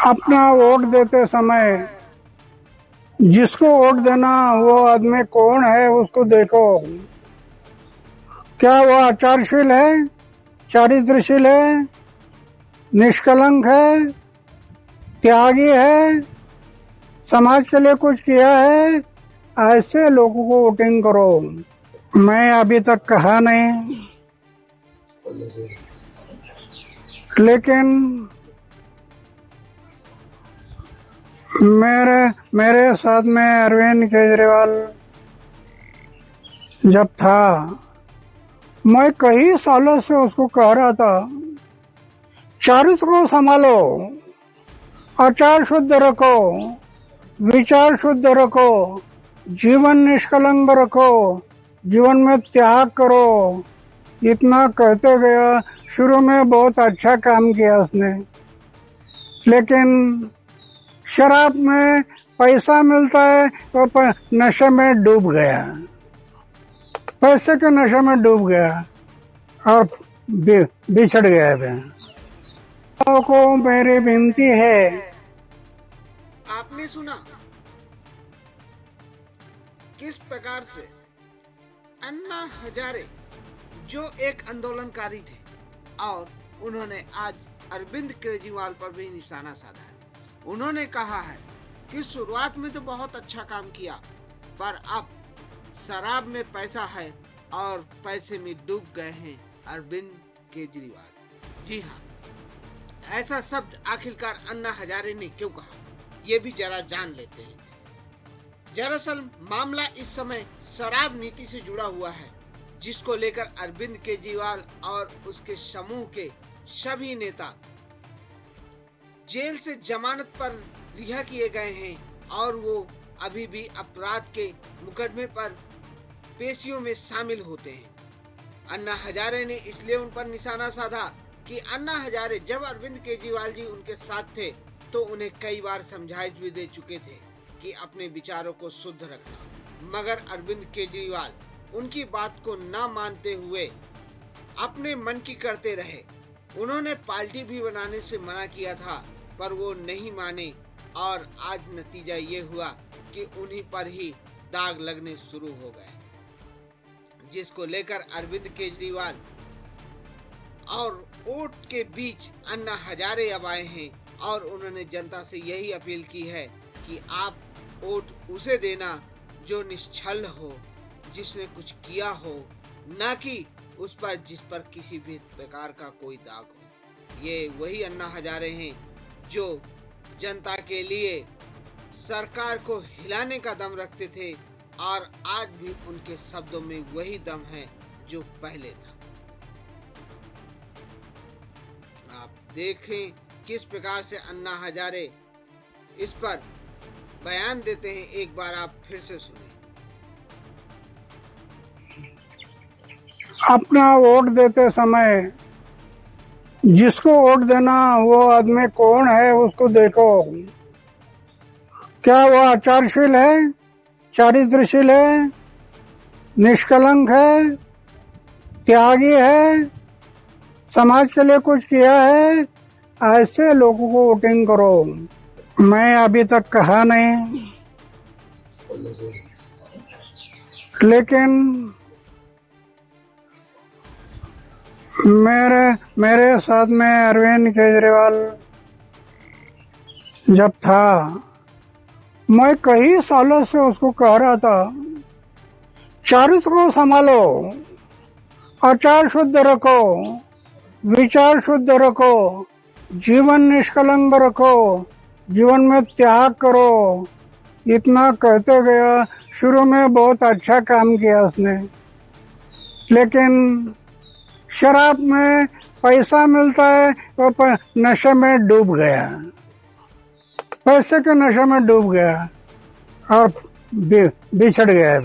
अपना वोट देते समय जिसको वोट देना वो आदमी कौन है उसको देखो। क्या वो आचारशील है, चारित्रशील है, निष्कलंक है, त्यागी है, समाज के लिए कुछ किया है, ऐसे लोगों को वोटिंग करो। मैं अभी तक कहा नहीं, लेकिन मेरे साथ में अरविंद केजरीवाल जब था, मैं कई सालों से उसको कह रहा था, चरित्र को संभालो, आचार शुद्ध रखो, विचार शुद्ध रखो, जीवन निष्कलंक रखो, जीवन में त्याग करो। इतना कहते गया। शुरू में बहुत अच्छा काम किया उसने, लेकिन शराब में पैसा मिलता है तो नशे में डूब गया, पैसे के नशे में डूब गया और बिछड़ गया। को मेरी विनती है, आपने सुना किस प्रकार से अन्ना हजारे जो एक आंदोलनकारी थे और उन्होंने आज अरविंद केजरीवाल पर भी निशाना साधा है। उन्होंने कहा है कि शुरुआत में तो बहुत अच्छा काम किया, पर अब शराब में पैसा है और पैसे में डूब गए हैं अरविंद केजरीवाल। जी हाँ, ऐसा शब्द आखिरकार अन्ना हजारे ने क्यों कहा, ये भी जरा जान लेते हैं। दरअसल मामला इस समय शराब नीति से जुड़ा हुआ है, जिसको लेकर अरविंद केजरीवाल और उसके समूह के सभी नेता जेल से जमानत पर रिहा किए गए हैं और वो अभी भी अपराध के मुकदमे पर पेशियों में शामिल होते हैं। अन्ना हजारे ने इसलिए उन पर निशाना साधा कि अन्ना हजारे जब अरविंद केजरीवाल जी उनके साथ थे तो उन्हें कई बार समझाइश भी दे चुके थे कि अपने विचारों को शुद्ध रखना, मगर अरविंद केजरीवाल उनकी बात को ना मानते हुए अपने मन की करते रहे। उन्होंने पार्टी भी बनाने से मना किया था, पर वो नहीं माने और आज नतीजा ये हुआ कि उन्हीं पर ही दाग लगने शुरू हो गए, जिसको लेकर अरविंद केजरीवाल और वोट के बीच अन्ना हजारे अब आए हैं और उन्होंने जनता से यही अपील की है कि आप वोट उसे देना जो निश्छल हो, जिसने कुछ किया हो, न कि उस पर जिस पर किसी भी प्रकार का कोई दाग हो। ये वही अन्ना हजारे हैं जो जनता के लिए सरकार को हिलाने का दम रखते थे और आज भी उनके शब्दों में वही दम है जो पहले था। आप देखें किस प्रकार से अन्ना हजारे इस पर बयान देते हैं, एक बार आप फिर से सुनें। अपना वोट देते समय जिसको वोट देना वो आदमी कौन है उसको देखो। क्या वो आचारशील है, चारित्रशील है, निष्कलंक है, त्यागी है, समाज के लिए कुछ किया है, ऐसे लोगों को वोटिंग करो। मैं अभी तक कहा नहीं, लेकिन मेरे साथ में अरविंद केजरीवाल जब था, मैं कई सालों से उसको कह रहा था, चरित्र को संभालो, आचार शुद्ध रखो, विचार शुद्ध रखो, जीवन निष्कलंक रखो, जीवन में त्याग करो। इतना कहते गया। शुरू में बहुत अच्छा काम किया उसने, लेकिन शराब में पैसा मिलता है तो नशे में डूब गया, पैसे के नशे में डूब गया और बिछड़ गया।